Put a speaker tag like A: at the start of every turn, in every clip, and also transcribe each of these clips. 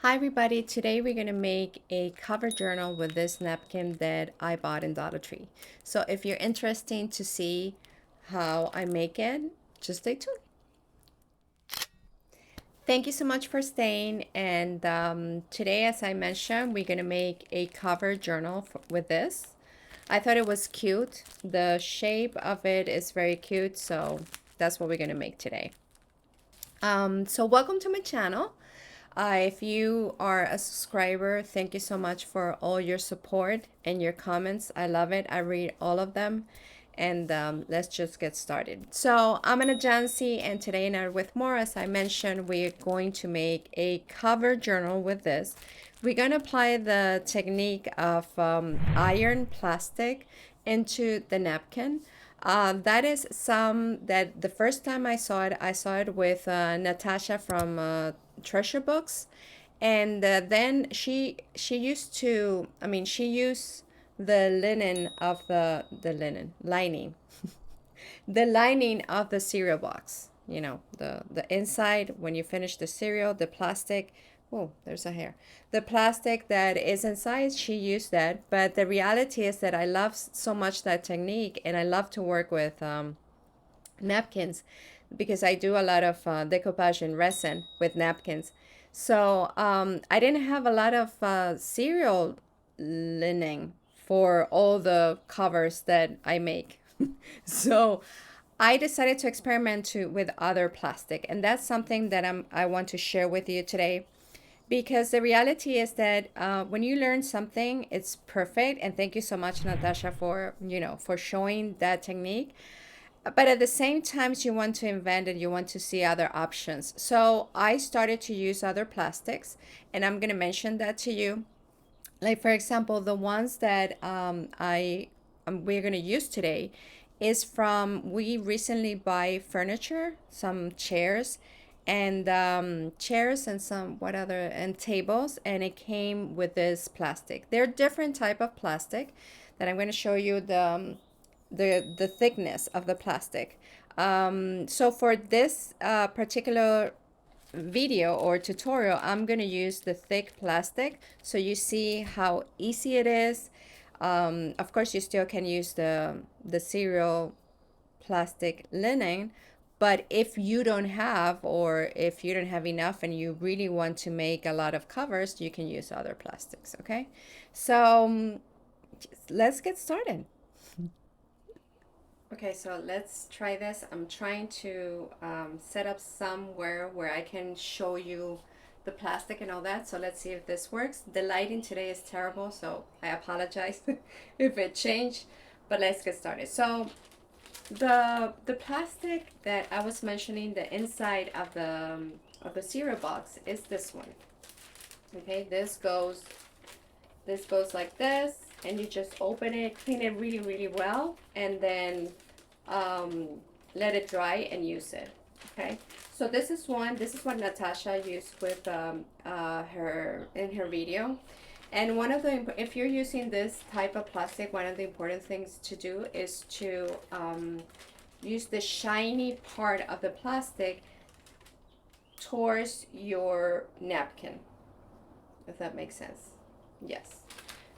A: Hi everybody, today we're going to make a cover journal with this napkin that I bought in Dollar Tree. So if you're interested to see how I make it, just stay tuned. Thank you so much for staying, and today, as I mentioned, we're going to make a cover journal with this. I thought it was cute. The shape of it is very cute, so that's what we're going to make today. So welcome to my channel. If you are a subscriber, thank you so much for all your support and your comments. I love it. I read all of them. And let's just get started. So I'm Anna Jancy, and today in ArtWithMore, as I mentioned, we're going to make a cover journal with this. We're going to apply the technique of iron plastic into the napkin. That is some that the first time I saw it with Natasha from Treasure Books, and then she used to, I mean, she used the linen of the linen lining, the lining of the cereal box. You know, the inside when you finish the cereal, the plastic. Oh, there's a hair. The plastic that is inside, she used that. But the reality is that I love so much that technique, and I love to work with napkins because I do a lot of decoupage and resin with napkins. So I didn't have a lot of cereal linen for all the covers that I make. So I decided to experiment with other plastic, and that's something that I want to share with you today. Because the reality is that when you learn something, it's perfect. And thank you so much, Natasha, for for showing that technique. But at the same time, you want to invent and you want to see other options. So I started to use other plastics, and I'm going to mention that to you. Like, for example, the ones that we're going to use today is from, we recently buy furniture, some chairs, and chairs and some what other and tables, and it came with this plastic. They're different type of plastic that I'm going to show you the thickness of the plastic. So for this particular video or tutorial, I'm going to use the thick plastic so you see how easy it is. Of course, you still can use the cereal plastic linen, but if you don't have, or if you don't have enough and you really want to make a lot of covers, you can use other plastics. Okay, so let's get started. Okay, so let's try this. I'm trying to set up somewhere where I can show you the plastic and all that. So let's see if this works. The lighting today is terrible, so I apologize if it changed, but let's get started. So the plastic that I was mentioning, the inside of the cereal box, is this one. Okay, this goes like this, and you just open it, clean it really, really well, and then um, let it dry and use it. Okay, so this is what Natasha used with her in her video. And one of the, if you're using this type of plastic, one of the important things to do is to use the shiny part of the plastic towards your napkin, if that makes sense. Yes.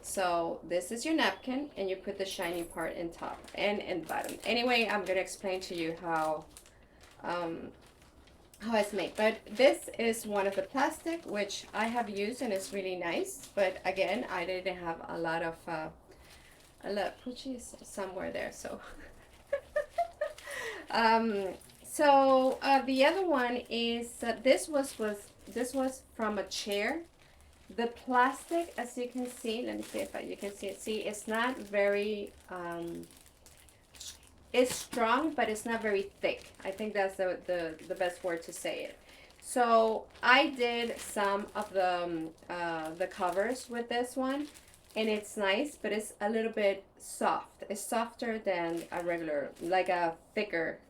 A: So this is your napkin, and you put the shiny part in top and in bottom. Anyway, I'm gonna explain to you how it's made. But this is one of the plastic which I have used, and it's really nice. But again, I didn't have a lot of Poochie is somewhere there, so the other one is this was from a chair. The plastic, as you can see, let me see if you can see it. See, it's not very, it's strong, but it's not very thick. I think that's the best word to say it. So I did some of the covers with this one, and it's nice, but it's a little bit soft. It's softer than a regular, like a thicker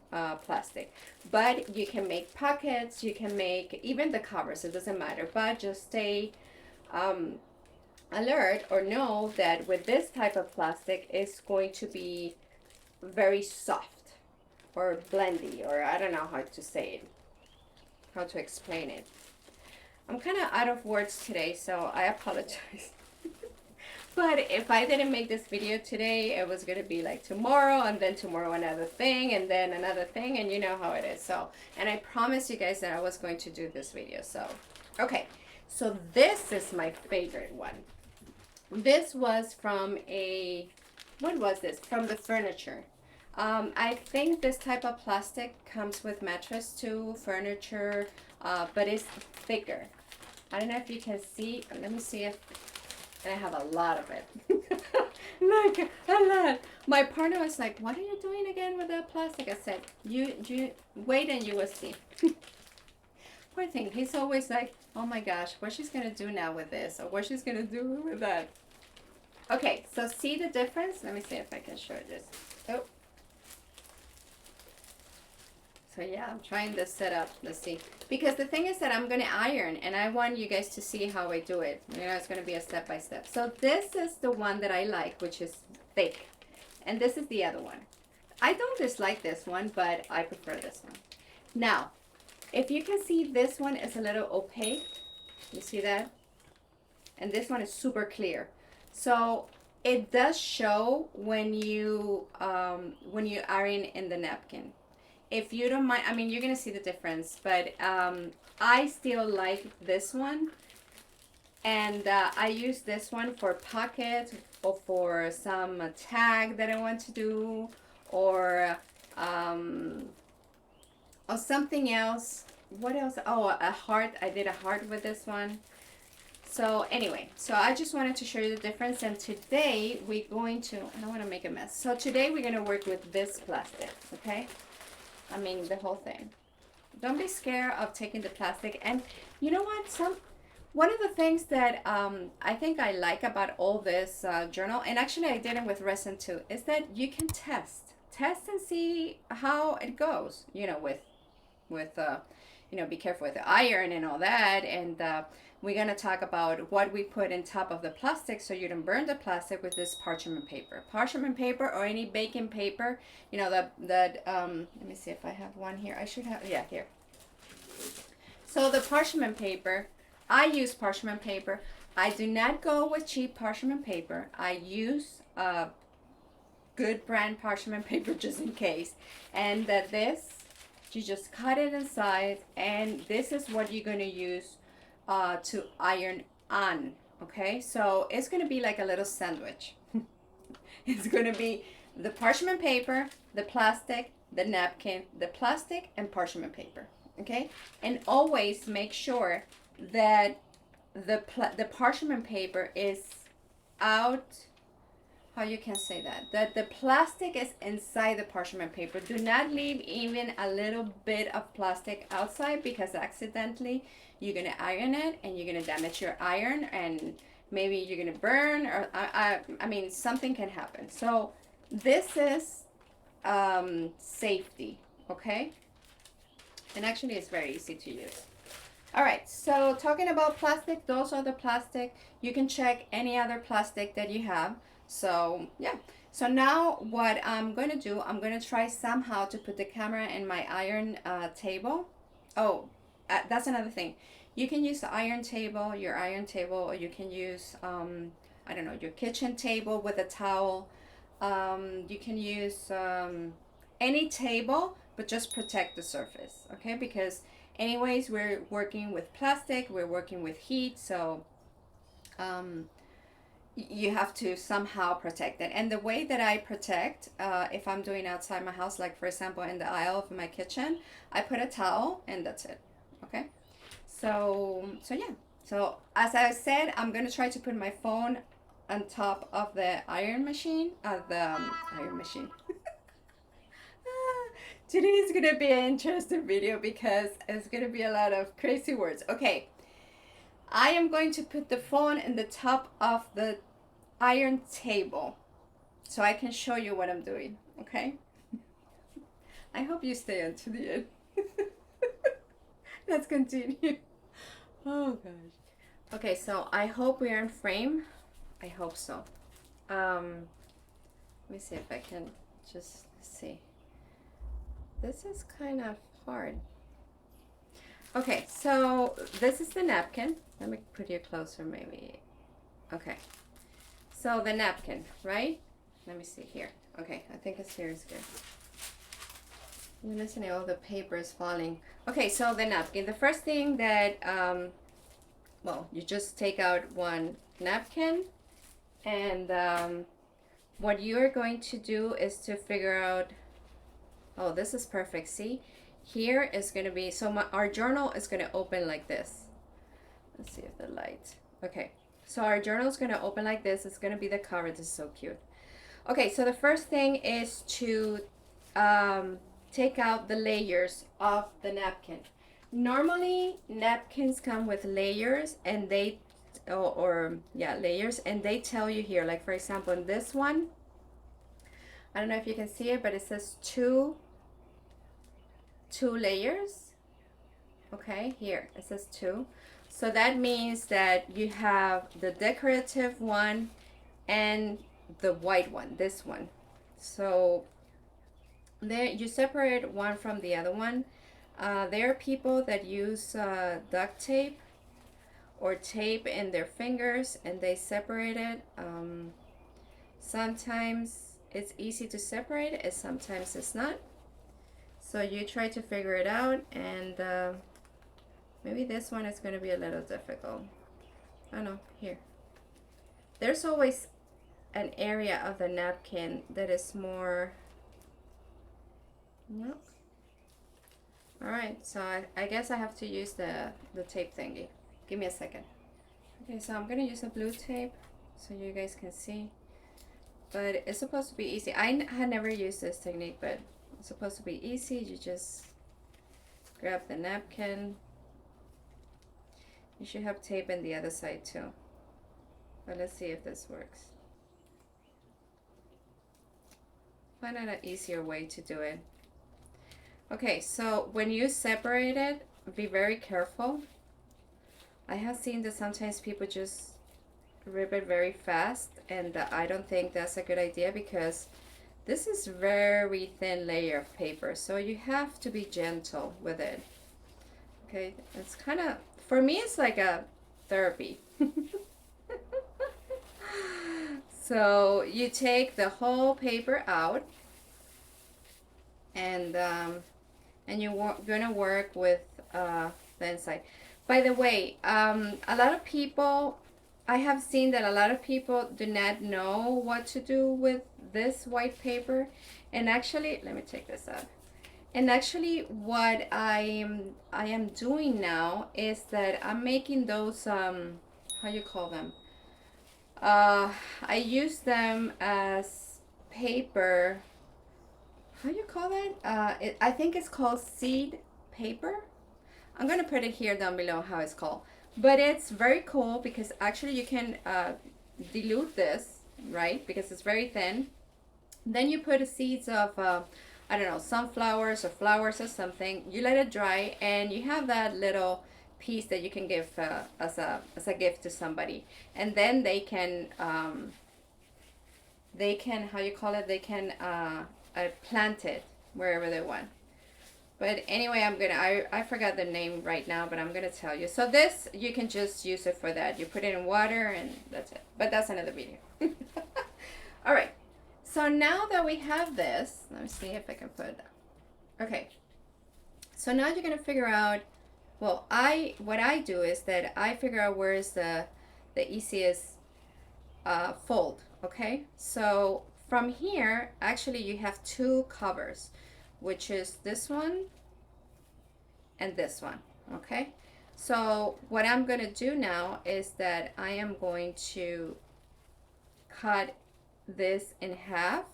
A: plastic. But you can make pockets, you can make even the covers, it doesn't matter. But just stay alert or know that with this type of plastic, it's going to be very soft or blendy, or I don't know how to say it, how to explain it. I'm kind of out of words today, so I apologize. But if I didn't make this video today, it was gonna be like tomorrow, and then tomorrow another thing, and then another thing, and you know how it is. So, and I promised you guys that I was going to do this video. So, okay, so this is my favorite one. This was from a, what was this? From the furniture. I think this type of plastic comes with mattress too, furniture, but it's thicker. I don't know if you can see. Let me see if, and I have a lot of it. Like a lot. My partner was like, "What are you doing again with that plastic?" I said, "You wait and you will see." Poor thing. He's always like, "Oh my gosh, what she's gonna do now with this, or what she's gonna do with that." Okay, so see the difference? Let me see if I can show this. Oh. So yeah, I'm trying this setup. Let's see. Because the thing is that I'm going to iron, and I want you guys to see how I do it. You know, it's going to be a step by step. So this is the one that I like, which is thick. And this is the other one. I don't dislike this one, but I prefer this one. Now, if you can see, this one is a little opaque. You see that? And this one is super clear. So it does show when you iron in the napkin. If you don't mind, I mean, you're gonna see the difference, but I still like this one, and I use this one for pocket or for some tag that I want to do, or something else. What else? Oh, a heart. I did a heart with this one. So anyway, so I just wanted to show you the difference, and today we're going to, I don't want to make a mess. So today we're gonna work with this plastic, okay? I mean, the whole thing. Don't be scared of taking the plastic. And you know what? One of the things that I think I like about all this journal, and actually I did it with resin too, is that you can test and see how it goes. You know, with you know, be careful with the iron and all that. And we're gonna talk about what we put in top of the plastic so you don't burn the plastic with this parchment paper. Parchment paper or any baking paper, you know, that let me see if I have one here. I should have, yeah, here. So the parchment paper, I use parchment paper. I do not go with cheap parchment paper. I use good brand parchment paper just in case. And this, you just cut it inside, and this is what you're gonna use to iron on. Okay, so it's gonna be like a little sandwich. It's gonna be the parchment paper, the plastic, the napkin, the plastic, and parchment paper. Okay, and always make sure that the parchment paper is out. How you can say that the plastic is inside the parchment paper. Do not leave even a little bit of plastic outside, because accidentally you're gonna iron it and you're gonna damage your iron, and maybe you're gonna burn, or I mean, something can happen. So this is safety, okay? And actually it's very easy to use. All right, so talking about plastic, those are the plastic. You can check any other plastic that you have. So yeah, so now what I'm going to do, I'm going to try somehow to put the camera in my iron table. Oh, that's another thing. You can use the iron table, your iron table, or you can use, I don't know, your kitchen table with a towel. You can use any table, but just protect the surface, okay? Because anyways, we're working with plastic, we're working with heat, so you have to somehow protect it. And the way that I protect, if I'm doing outside my house, like for example in the aisle of my kitchen, I put a towel and that's it. Okay, so yeah, so as I said, I'm gonna try to put my phone on top of the iron machine, iron machine. Today is gonna be an interesting video because it's gonna be a lot of crazy words. Okay, I am going to put the phone in the top of the iron table so I can show you what I'm doing, okay? I hope you stay until the end. Let's continue. Oh gosh. Okay, so I hope we are in frame. I hope so. Let me see if I can just see. This is kind of hard. Okay, so this is the napkin. Let me put you closer maybe. Okay, so the napkin, right? Let me see here. Okay, I think it's here is good. You're listening, all the paper is falling. Okay, so the napkin. The first thing that, well, you just take out one napkin, and what you're going to do is to figure out, oh, this is perfect. See, here is going to be, so our journal is going to open like this. Let's see if the light, okay. So our journal is going to open like this. It's going to be the cover. This is so cute. Okay, so the first thing is to take out the layers of the napkin. Normally, napkins come with layers, and they, yeah, layers, and they tell you here, like for example, in this one, I don't know if you can see it, but it says two layers. Okay, here it says two. So that means that you have the decorative one and the white one, this one. So there you separate one from the other one. There are people that use duct tape or tape in their fingers and they separate it. Sometimes it's easy to separate it, and sometimes it's not. So you try to figure it out, and maybe this one is going to be a little difficult. I know, here. There's always an area of the napkin that is more, no. All right, so I guess I have to use the tape thingy. Give me a second. Okay, so I'm gonna use a blue tape so you guys can see. But it's supposed to be easy. I had never used this technique, but it's supposed to be easy. You just grab the napkin. You should have tape in the other side too. But let's see if this works. Find out an easier way to do it. Okay, so when you separate it, be very careful. I have seen that sometimes people just rip it very fast, and I don't think that's a good idea because this is very thin layer of paper, so you have to be gentle with it. Okay, it's kind of, for me, it's like a therapy. So you take the whole paper out, and you're gonna work with the inside. By the way, a lot of people, I have seen that a lot of people do not know what to do with this white paper. And actually, let me take this out. And actually, what I am doing now is that I'm making those, how you call them? I use them as paper. How you call that? I think it's called seed paper. I'm gonna put it here down below how it's called. But it's very cool because actually you can dilute this, right? Because it's very thin. Then you put the seeds of, I don't know, sunflowers or flowers or something. You let it dry, and you have that little piece that you can give as a gift to somebody. And then they can, how you call it? They can plant it wherever they want. But anyway, I forgot the name right now, but I'm gonna tell you. So this, you can just use it for that. You put it in water and that's it. But that's another video. All right. So now that we have this, let me see if I can put it down. Okay. So now you're gonna figure out, well, what I do is that I figure out where is the easiest fold, okay? So from here, actually you have two covers, which is this one and this one, okay? So what I'm gonna do now is that I am going to cut this in half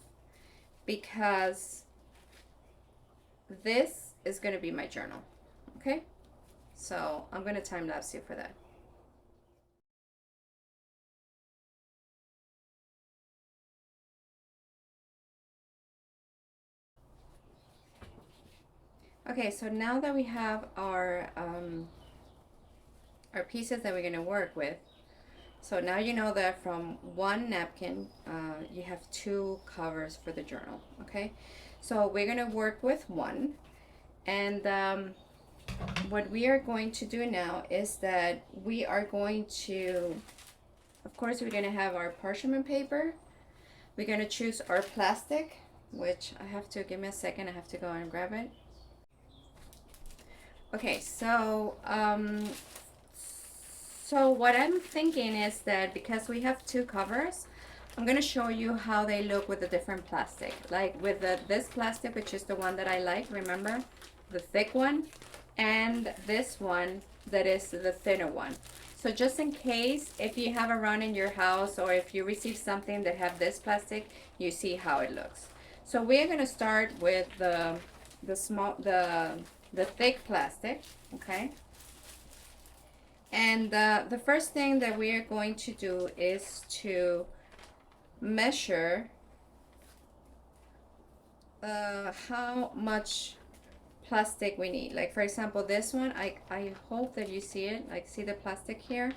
A: because this is gonna be my journal, okay? So I'm gonna time lapse you for that. Okay, so now that we have our pieces that we're gonna work with, so now you know that from one napkin, you have two covers for the journal, okay? So we're gonna work with one, and what we are going to do now is that we are going to, of course, we're going to have our parchment paper. We're going to choose our plastic, which I have to, give me a second, I have to go and grab it. Okay, so what I'm thinking is that because we have two covers, I'm going to show you how they look with the different plastic. Like with this plastic, which is the one that I like, remember? The thick one, and this one that is the thinner one. So just in case, if you have around in your house or if you receive something that have this plastic, you see how it looks. So we're going to start with the thick plastic, okay? And the first thing that we are going to do is to measure how much plastic we need. Like for example, this one, I hope that you see it, like see the plastic here.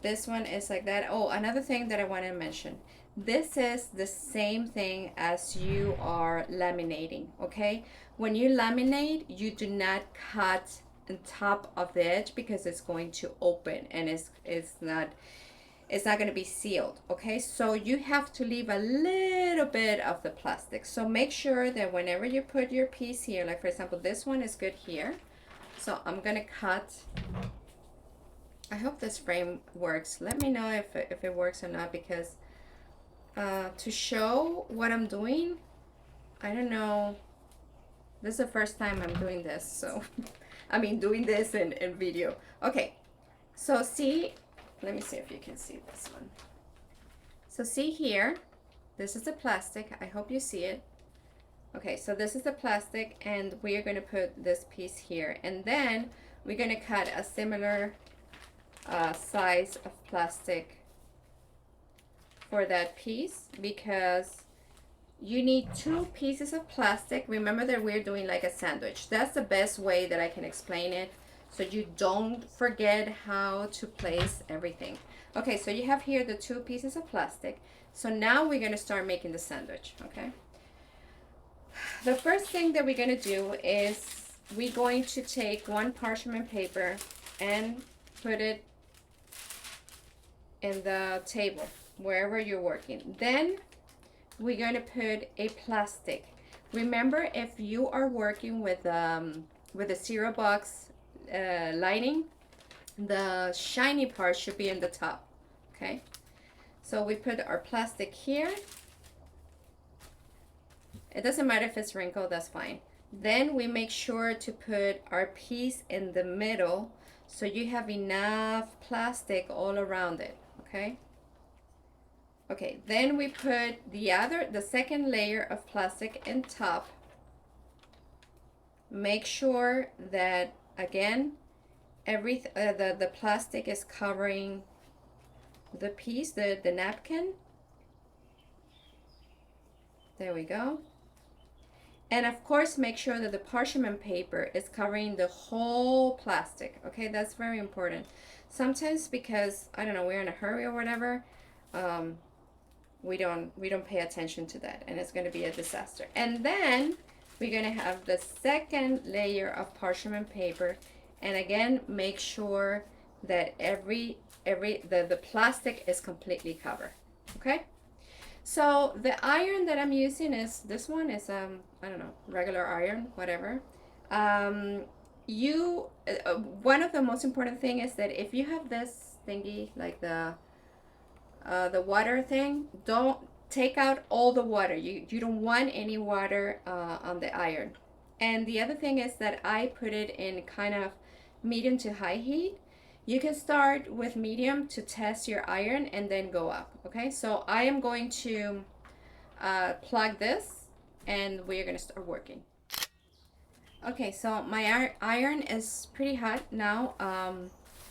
A: This one is like that. Oh, another thing that I want to mention. This is the same thing as you are laminating, okay? When you laminate, you do not cut on top of the edge because it's going to open and it's not going to be sealed, okay? So you have to leave a little bit of the plastic. So make sure that whenever you put your piece here, like for example, this one is good here. So I'm gonna cut. I hope this frame works. Let me know if it works or not, because to show what I'm doing, I don't know. This is the first time I'm doing this, so I mean doing this in video. Okay, so see, let me see if you can see this one. So see here, this is the plastic. I hope you see it. Okay, so this is the plastic, and we are going to put this piece here, and then we're going to cut a similar size of plastic for that piece, because you need two pieces of plastic. Remember that we're doing like a sandwich. That's the best way that I can explain it, so you don't forget how to place everything. Okay, so you have here the two pieces of plastic. So now we're going to start making the sandwich, okay? The first thing that we're going to do is we're going to take one parchment paper and put it in the table wherever you're working. Then we're going to put a plastic. Remember, if you are working with a cereal box lining, the shiny part should be in the top, okay? So we put our plastic here. It doesn't matter if it's wrinkled, that's fine. Then we make sure to put our piece in the middle so you have enough plastic all around it, okay? Okay, then we put the second layer of plastic in top. Make sure that, again, the plastic is covering the piece, the napkin. There we go. And of course, make sure that the parchment paper is covering the whole plastic, okay? That's very important. Sometimes, because, I don't know, we're in a hurry or whatever, we don't pay attention to that, and it's going to be a disaster. And then we're going to have the second layer of parchment paper, and again, make sure that the plastic is completely covered, okay? So the iron that I'm using is, this one is I don't know, regular iron, whatever. One of the most important thing is that if you have this thingy, like the water thing, don't take out all the water. You don't want any water on the iron. And the other thing is that I put it in kind of medium to high heat. You can start with medium to test your iron and then go up, okay? So I am going to plug this, and we're gonna start working. Okay, so my iron is pretty hot now.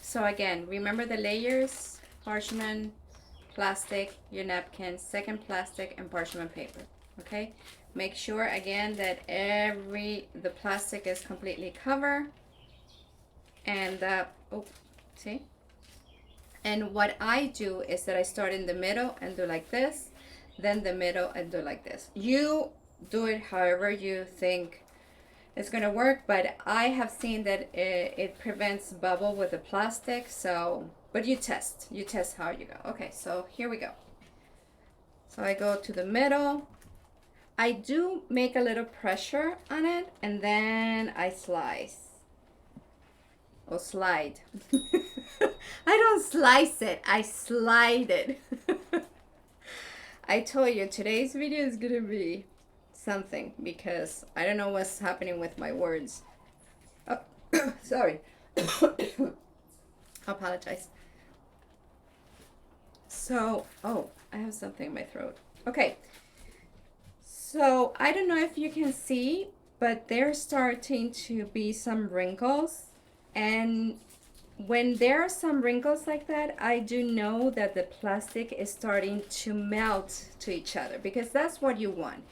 A: So again, remember the layers: parchment, plastic, your napkin, second plastic, and parchment paper, okay? Make sure again that the plastic is completely covered, and see? And what I do is that I start in the middle and do like this, then the middle and do like this. You do it however you think it's gonna work, but I have seen that it prevents bubble with the plastic. So, but you test how you go. Okay, so here we go. So I go to the middle. I do make a little pressure on it, and then I slice. Or slide. I don't slice it, I slide it. I told you today's video is gonna be something because I don't know what's happening with my words. Oh, sorry. I apologize. So, oh, I have something in my throat. Okay. So, I don't know if you can see, but there's starting to be some wrinkles. And when there are some wrinkles like that, I do know that the plastic is starting to melt to each other because that's what you want.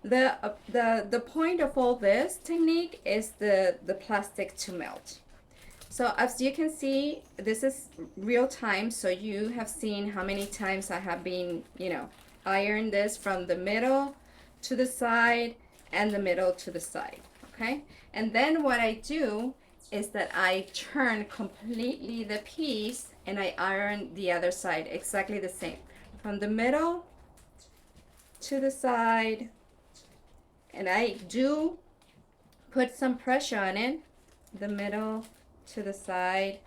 A: The point of all this technique is the plastic to melt. So as you can see, this is real time. So you have seen how many times I have been, iron this from the middle to the side and the middle to the side. Okay. And then what I do is that I turn completely the piece and I iron the other side exactly the same. From the middle to the side. And I do put some pressure on it, the middle to the side,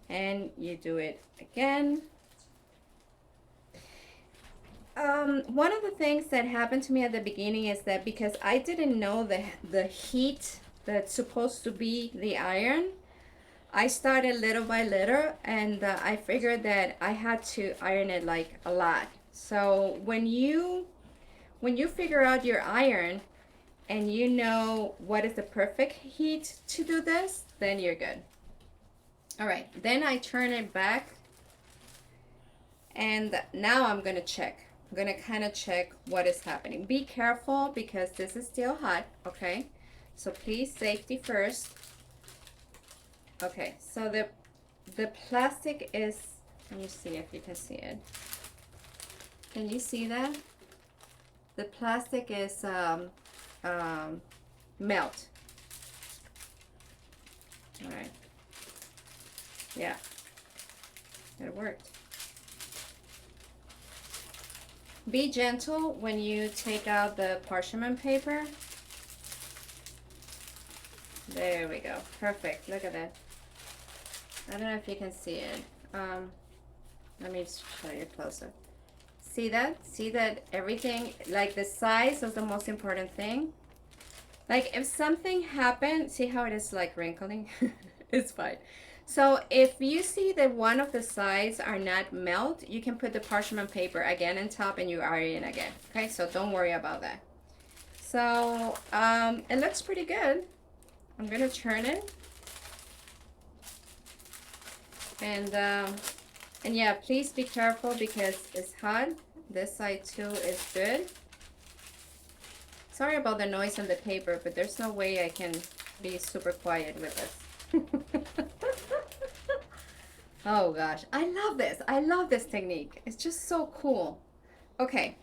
A: and you do it again. One of the things that happened to me at the beginning is that because I didn't know the heat that's supposed to be the iron, I started little by little, and I figured that I had to iron it like a lot. So when you figure out your iron and you know what is the perfect heat to do this, then you're good. All right, then I turn it back, and now I'm gonna check. I'm gonna kind of check what is happening. Be careful because this is still hot, okay? So please, safety first. Okay, so the plastic is, let me see if you can see it. Can you see that? The plastic is melt. All right. Yeah, it worked. Be gentle when you take out the parchment paper. There we go. Perfect. Look at that. I don't know if you can see it. Let me show you closer. See that? See that everything, like the size is the most important thing. Like if something happened, see how it is like wrinkling? It's fine. So if you see that one of the sides are not melt, you can put the parchment paper again on top and you iron again. Okay, so don't worry about that. So it looks pretty good. I'm gonna turn it. And yeah, please be careful because it's hot. This side too is good. Sorry about the noise on the paper, but there's no way I can be super quiet with this. Oh gosh, I love this. I love this technique. It's just so cool. Okay,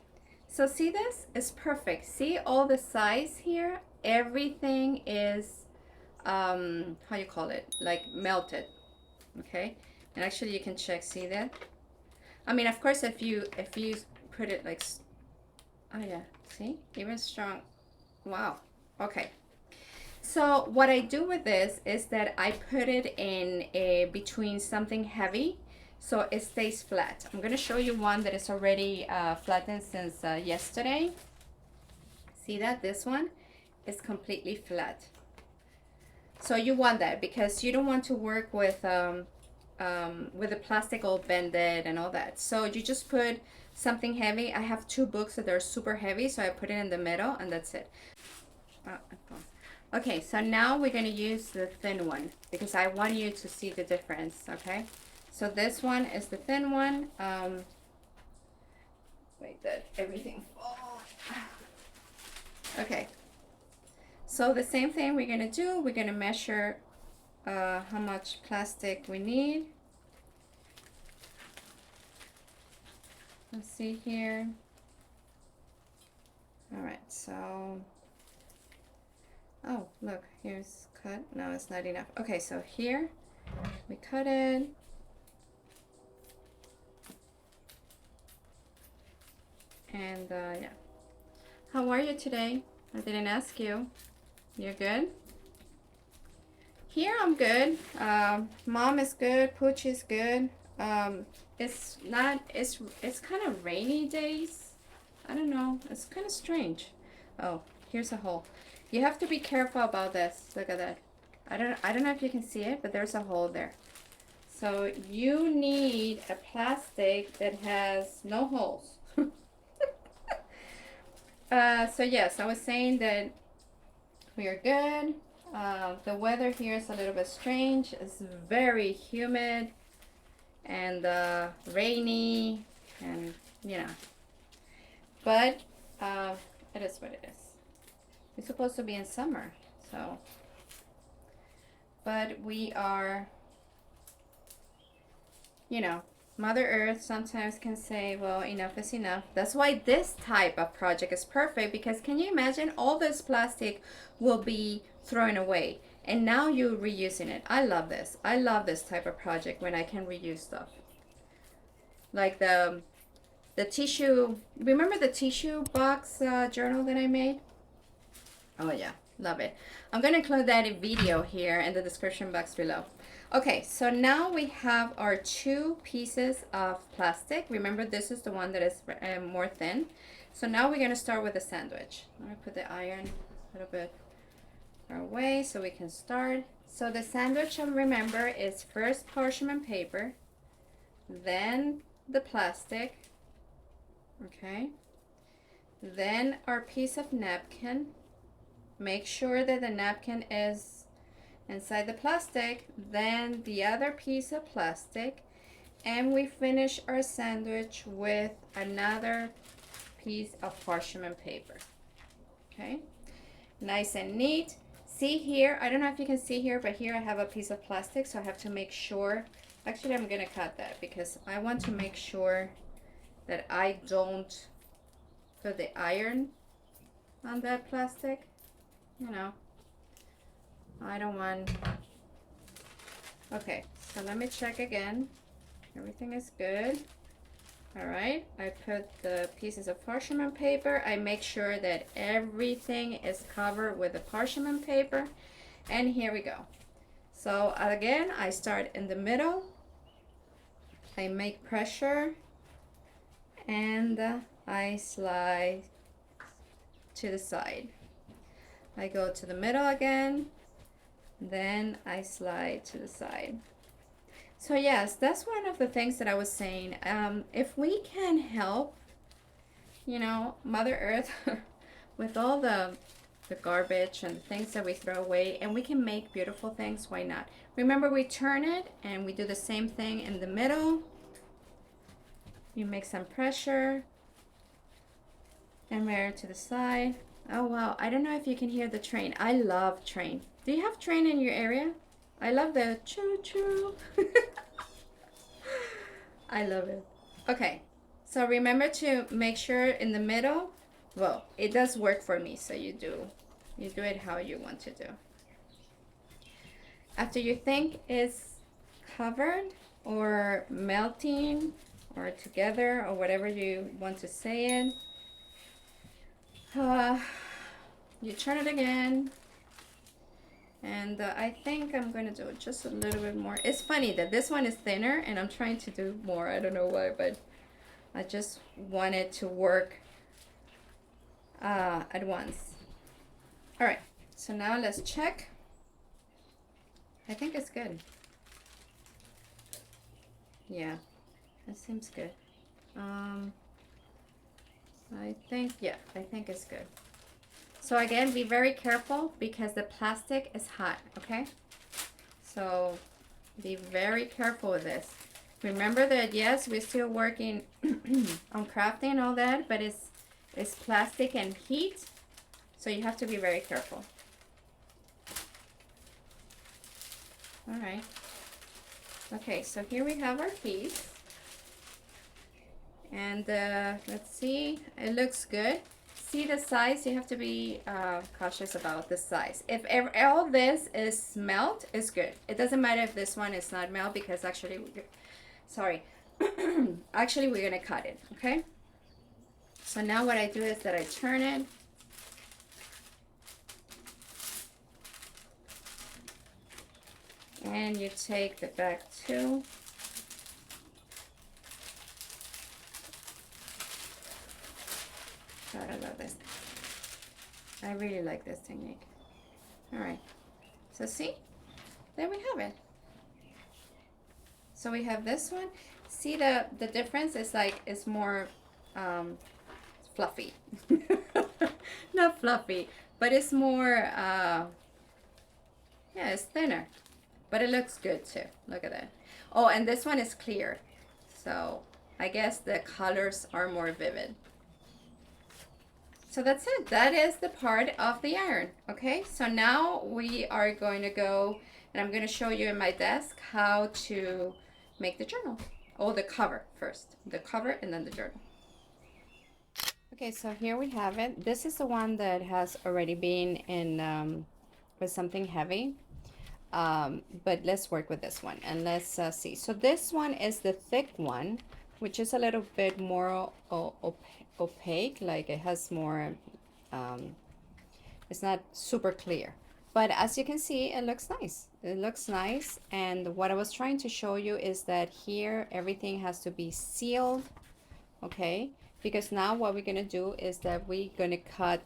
A: so see this? It's perfect. See all the sides here? Everything is, how you call it? Like melted. Okay, and actually you can check, see that? I mean, of course, if you put it like, oh yeah, see, even strong. Wow. Okay, so what I do with this is that I put it in a between something heavy so it stays flat. I'm gonna show you one that is already flattened since yesterday. See that? This one is completely flat. So you want that because you don't want to work with the plastic all bended and all that. So you just put something heavy. I have two books that are super heavy, so I put it in the middle and that's it. Okay, so now we're going to use the thin one because I want you to see the difference, okay? So this one is the thin one. Wait, that everything falls. Okay. So the same thing we're going to do, we're going to measure how much plastic we need. Let's see here. All right, so Oh, look, here's cut. No, it's not enough. Okay, so here we cut it. And yeah. How are you today? I didn't ask you. You're good? Here I'm good. Mom is good. Pooch is good. It's not. It's kind of rainy days. I don't know. It's kind of strange. Oh, here's a hole. You have to be careful about this. Look at that. I don't know if you can see it, but there's a hole there. So you need a plastic that has no holes. So yes, I was saying that we are good. The weather here is a little bit strange. It's very humid and rainy, and you know, but it is what it is. It's supposed to be in summer, so, but we are, you know, Mother Earth sometimes can say, well, enough is enough. That's why this type of project is perfect, because can you imagine all this plastic will be thrown away and now you're reusing it. I love this. I love this type of project when I can reuse stuff. Like the tissue, remember the tissue box journal that I made? Oh yeah, love it. I'm gonna include that in video here in the description box below. Okay, so now we have our 2 pieces of plastic. Remember, this is the one that is more thin. So now we're gonna start with the sandwich. Let me put the iron a little bit far away so we can start. So the sandwich, remember, is first parchment paper, then the plastic, okay? Then our piece of napkin. Make sure that the napkin is inside the plastic, then the other piece of plastic, and we finish our sandwich with another piece of parchment paper. Okay, nice and neat. See here, I don't know if you can see here, but here I have a piece of plastic, so I have to make sure, actually I'm gonna cut that because I want to make sure that I don't put the iron on that plastic. You know, I don't want. Okay, so let me check again. Everything is good. All right, I put the pieces of parchment paper. I make sure that everything is covered with the parchment paper. And here we go. So again, I start in the middle. I make pressure and I slide to the side. I go to the middle again, then I slide to the side. So yes, that's one of the things that I was saying. If we can help, you know, Mother Earth with all the garbage and the things that we throw away, and we can make beautiful things, why not? Remember, we turn it and we do the same thing in the middle. You make some pressure and wear it to the side. Oh wow, I don't know if you can hear the train. I love train. Do you have train in your area? I love the choo-choo. I love it. Okay, so remember to make sure in the middle, well, it does work for me, so you do it how you want to do. After you think it's covered or melting or together or whatever you want to say it, you turn it again, and I think I'm gonna do just a little bit more. It's funny that this one is thinner and I'm trying to do more. I don't know why, but I just want it to work at once. All right, so now let's check. I think it's good. Yeah, that seems good. I think, yeah, I think it's good. So again, be very careful because the plastic is hot, okay? So be very careful with this. Remember that, yes, we're still working on crafting and all that, but it's plastic and heat, so you have to be very careful. All right. Okay, so here we have our piece. And let's see, it looks good. see the size, you have to be cautious about the size. If all this is melt, it's good. It doesn't matter if this one is not melt, because actually, sorry, actually we're gonna cut it, okay? So now what I do is that I turn it. And you take the back too. God, I love this. I really like this technique. All right, so see, there we have it. So we have this one. See the difference is like, it's more fluffy. Not fluffy, but it's more, yeah, it's thinner, but it looks good too. Look at that. Oh, and this one is clear. So I guess the colors are more vivid. So that's it. That is the part of the iron. Okay, so now we are going to go, and I'm going to show you in my desk how to make the journal. Oh, the cover first. The cover and then the journal. Okay, so here we have it. This is the one that has already been in with something heavy. But let's work with this one and let's see. So this one is the thick one, which is a little bit more opaque, like it has more, it's not super clear. But as you can see, it looks nice. It looks nice. And what I was trying to show you is that here everything has to be sealed, okay? Because now what we're gonna do is that we're gonna cut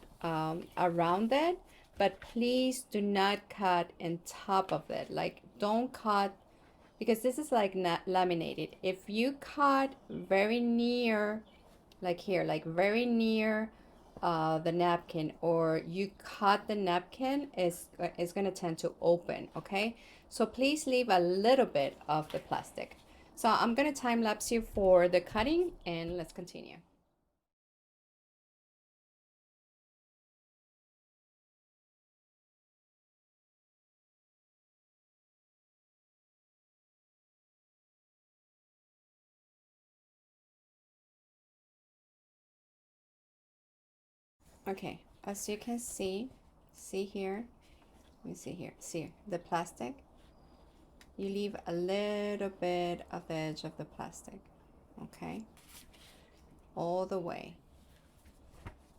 A: around it, but please do not cut on top of it. Like, don't cut, because this is like not laminated. If you cut very near, like here, like very near the napkin, or you cut the napkin, is gonna tend to open, okay? So please leave a little bit of the plastic. So I'm gonna time lapse you for the cutting, and let's continue. Okay, as you can see here, let me see here, see the plastic, you leave a little bit of the edge of the plastic, okay, all the way.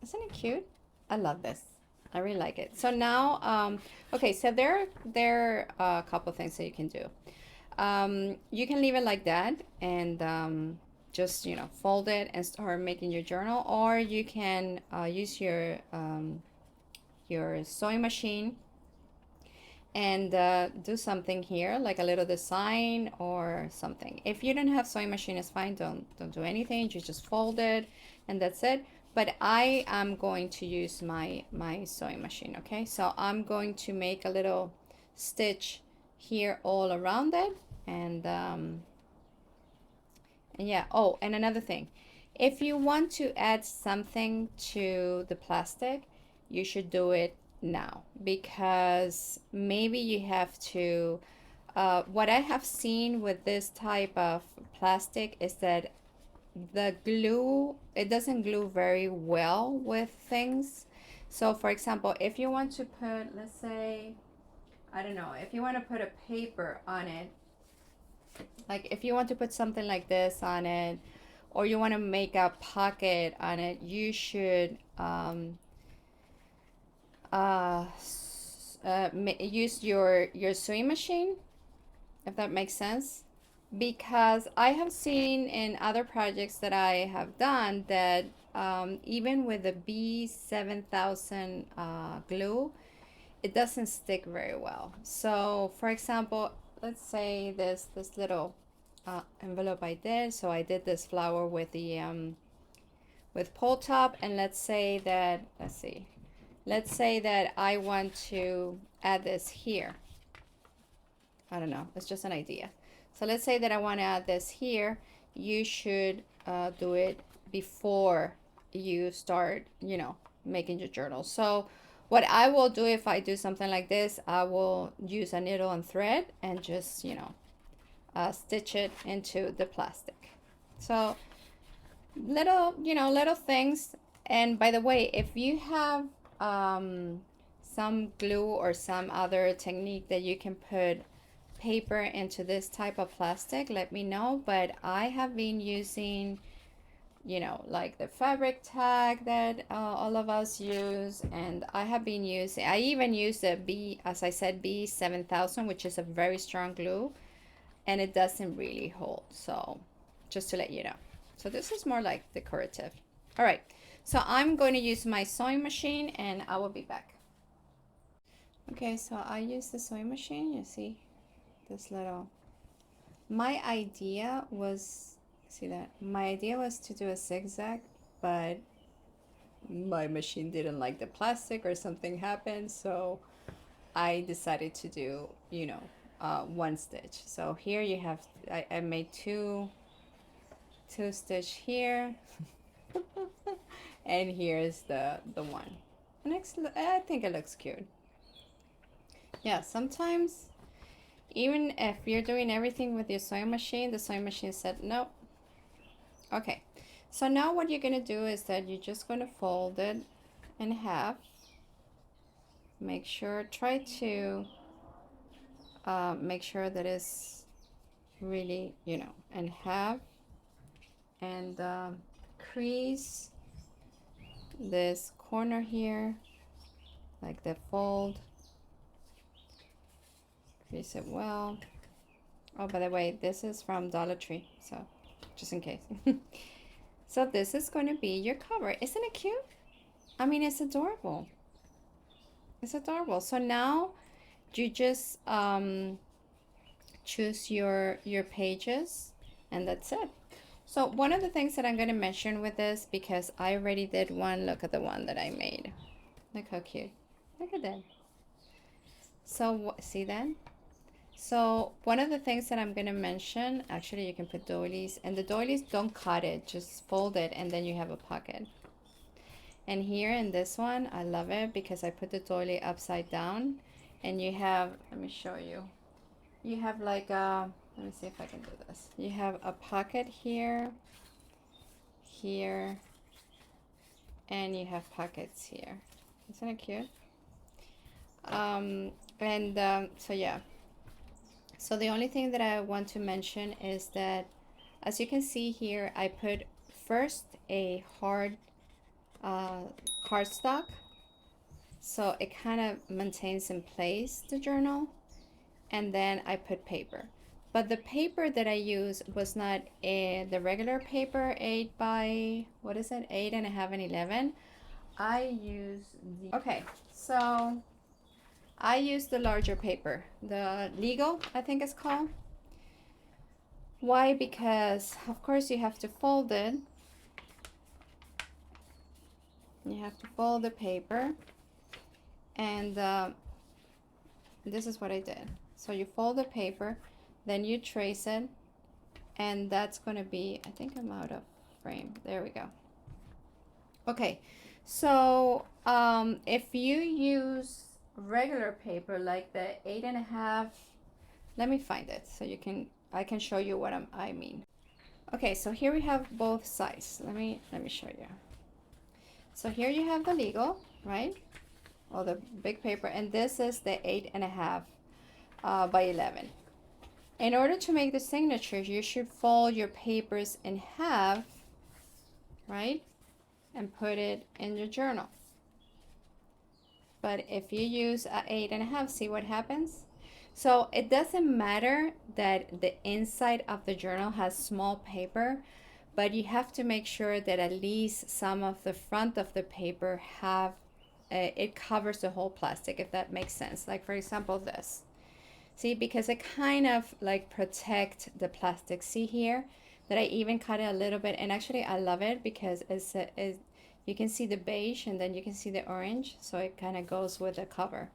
A: Isn't it cute? I love this. I really like it. So now, okay, so there are a couple things that you can do. You can leave it like that and just, you know, fold it and start making your journal, or you can use your sewing machine and do something here, like a little design or something. If you don't have sewing machine, it's fine. Don't do anything. You just fold it and that's it. But I am going to use my sewing machine. Okay, so I'm going to make a little stitch here all around it, and yeah. Oh, and another thing, if you want to add something to the plastic, you should do it now, because maybe you have to what I have seen with this type of plastic is that the glue, it doesn't glue very well with things. So for example, if you want to put, let's say, I don't know, if you want to put a paper on it, like if you want to put something like this on it, or you want to make a pocket on it, you should use your sewing machine, if that makes sense. Because I have seen in other projects that I have done that even with the B7000 glue, it doesn't stick very well. So for example, let's say this little envelope I did. So I did this flower with the with pull top, and let's say that, let's say that I want to add this here. I don't know, it's just an idea. So let's say that I want to add this here. You should do it before you start, you know, making your journal. So what I will do, if I do something like this, I will use a needle and thread and just, you know, stitch it into the plastic. So little, you know, little things. And by the way, if you have some glue or some other technique that you can put paper into this type of plastic, let me know. But I have been using, you know, like the fabric tag that all of us use, and I have been using, I even use the B, as I said, B7000, which is a very strong glue, and it doesn't really hold. So just to let you know. So this is more like decorative. All right, so I'm going to use my sewing machine and I will be back. Okay, so I use the sewing machine. You see this little, my idea was, see that? My idea was to do a zigzag, but my machine didn't like the plastic or something happened, so I decided to do, you know, one stitch. So here you have, I made two stitch here, and here's the one. Next, I think it looks cute. Yeah, sometimes even if you're doing everything with your sewing machine, the sewing machine said no. Okay, so now what you're gonna do is that you're just gonna fold it in half. Make sure, try to make sure that it's really, you know, in half, and crease this corner here, like the fold. Crease it well. Oh, by the way, this is from Dollar Tree, so just in case. So this is going to be your cover. Isn't it cute? I mean, it's adorable. It's adorable. So now you just choose your pages, and that's it. So one of the things that I'm going to mention with this, because I already did one, look at the one that I made. Look how cute. Look at that. So see that? So one of the things that I'm going to mention, actually you can put doilies, and the doilies, don't cut it, just fold it, and then you have a pocket. And here in this one, I love it because I put the doily upside down, and you have, let me show you, you have like a, let me see if I can do this. You have a pocket here, here, and you have pockets here. Isn't it cute? So yeah. So the only thing that I want to mention is that, as you can see here, I put first a hard cardstock, so it kind of maintains in place the journal, and then I put paper. But the paper that I used was not the regular paper, 8 by, what is it, 8.5 and 11. I use the, okay, so I use the larger paper, the legal, I think it's called. Why? Because of course you have to fold it. You have to fold the paper, and this is what I did. So you fold the paper, then you trace it, and that's going to be, I think I'm out of frame. There we go. Okay, so if you use regular paper like the 8.5, let me find it so you can, I can show you what I mean. Okay, so here we have both sides. Let me show you. So here you have the legal, right? Or the big paper, and this is the 8.5 by 11. In order to make the signatures, you should fold your papers in half, right? And put it in your journal. But if you use a 8.5, see what happens? So it doesn't matter that the inside of the journal has small paper, but you have to make sure that at least some of the front of the paper have, it covers the whole plastic, if that makes sense. Like for example, this. See, because it kind of like protect the plastic. See here that I even cut it a little bit, and actually I love it because it's you can see the beige and then you can see the orange, so it kind of goes with the cover.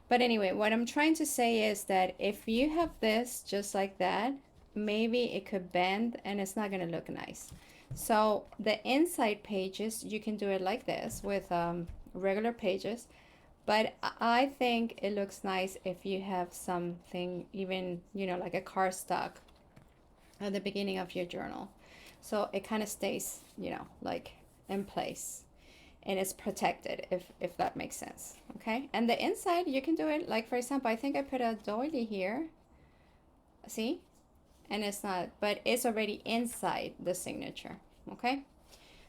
A: But anyway, what I'm trying to say is that if you have this just like that, maybe it could bend and it's not going to look nice. So the inside pages, you can do it like this with regular pages, but I think it looks nice if you have something, even, you know, like a cardstock at the beginning of your journal, so it kind of stays, you know, like in place. and it's protected, if that makes sense. Okay, and the inside you can do it like, for example, I think I put a doily here, see, and it's not, but it's already inside the signature. Okay,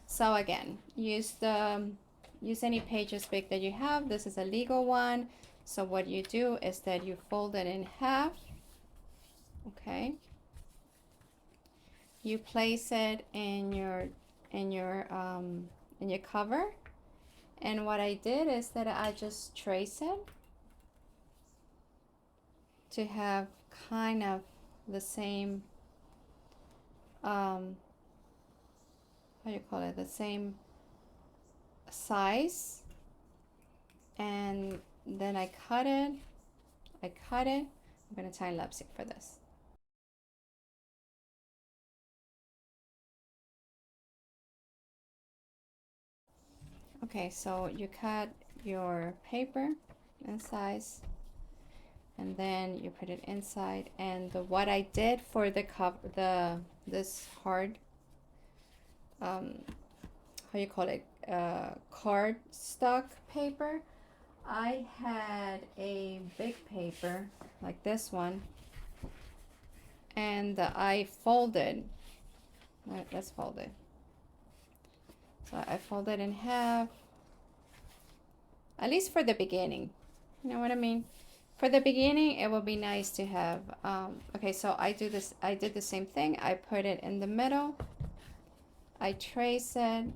A: so again, use any pages big that you have. This is a legal one, so what you do is that you fold it in half. Okay, you place it in your cover, and what I did is that I just trace it to have kind of the same how do you call it, the same size, and then I cut it. I'm gonna time lapse it for this. Okay, so you cut your paper in size, and then you put it inside. And what I did for the cover, this hard, how you call it, cardstock paper, I had a big paper like this one, and I folded. Let's fold it. So I fold it in half, at least for the beginning. You know what I mean? For the beginning, it will be nice to have, okay, so I did the same thing. I put it in the middle. I trace it.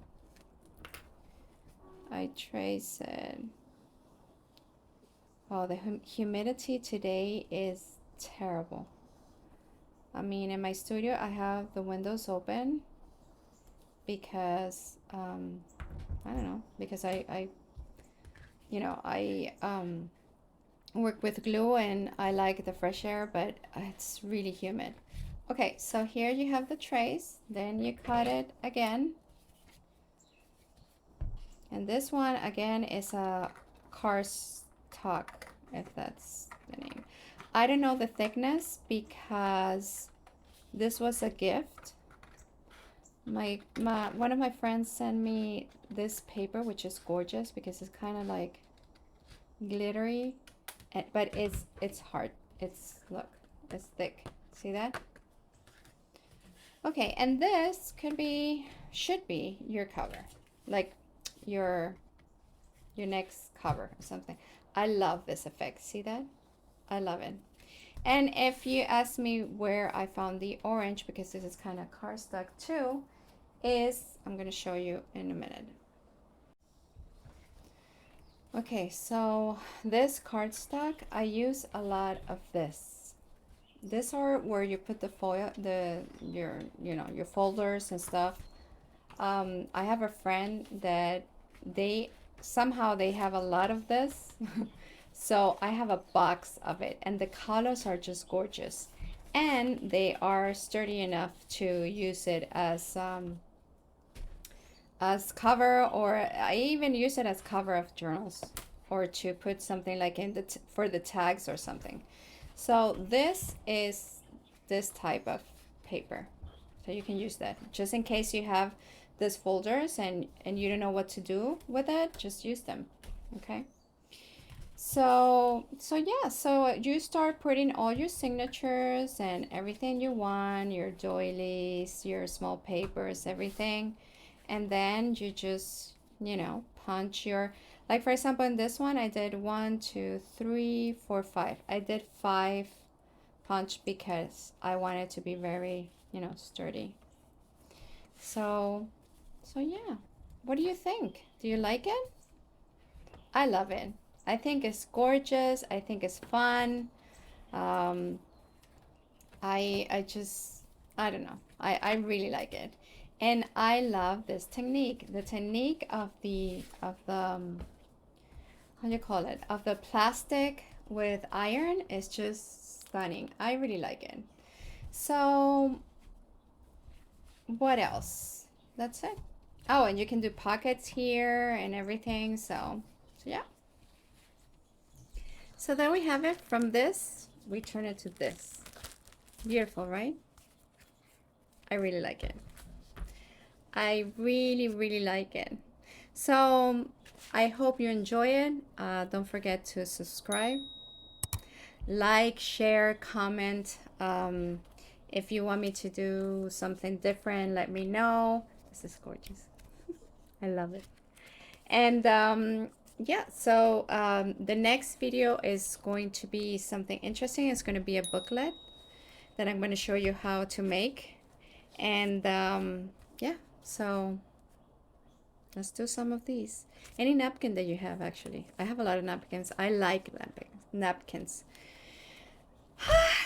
A: Oh, the humidity today is terrible. I mean, in my studio, I have the windows open because, I don't know, because I work with glue and I like the fresh air, but it's really humid. Okay, so here you have the trace, then you cut it again. And this one again is a cardstock, if that's the name. I don't know the thickness because this was a gift. One of my friends sent me this paper, which is gorgeous because it's kind of like glittery, but it's hard. Look, it's thick. See that? Okay, and this should be your cover, like your next cover or something. I love this effect. See that? I love it. And if you ask me where I found the orange, because this is kind of cardstock too, I'm going to show you in a minute. Okay, so this cardstock, I use a lot of this. These are where you put the foil, your folders and stuff. I have a friend that somehow they have a lot of this. So I have a box of it, and the colors are just gorgeous, and they are sturdy enough to use it as cover, or I even use it as cover of journals, or to put something like in for the tags or something. So this is this type of paper, so you can use that just in case you have these folders and you don't know what to do with it. Just use them. Okay, so yeah, so you start putting all your signatures and everything you want, your doilies, your small papers, everything, and then you just punch your, like for example in this one I did 1 2 3 4 5. I did 5 punch because I want it to be very sturdy. So yeah, what do you think? Do you like it? I love it. I think it's gorgeous. I think it's fun. I don't know. I really like it. And I love this technique. The technique of the how do you call it? Of the plastic with iron is just stunning. I really like it. So what else? That's it. Oh, and you can do pockets here and everything. So yeah. So then we have it. From this, we turn it to this. Beautiful, right? I really like it. I really, really like it. So I hope you enjoy it. Don't forget to subscribe, like, share, comment. If you want me to do something different, let me know. This is gorgeous. I love it. And yeah, so the next video is going to be something interesting. It's going to be a booklet that I'm going to show you how to make. And yeah, so let's do some of these. Any napkin that you have, actually. I have a lot of napkins. I like napkins.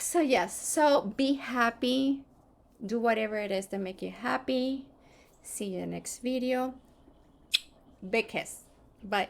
A: So yes, so be happy. Do whatever it is that make you happy. See you in the next video. Big kiss. Bye.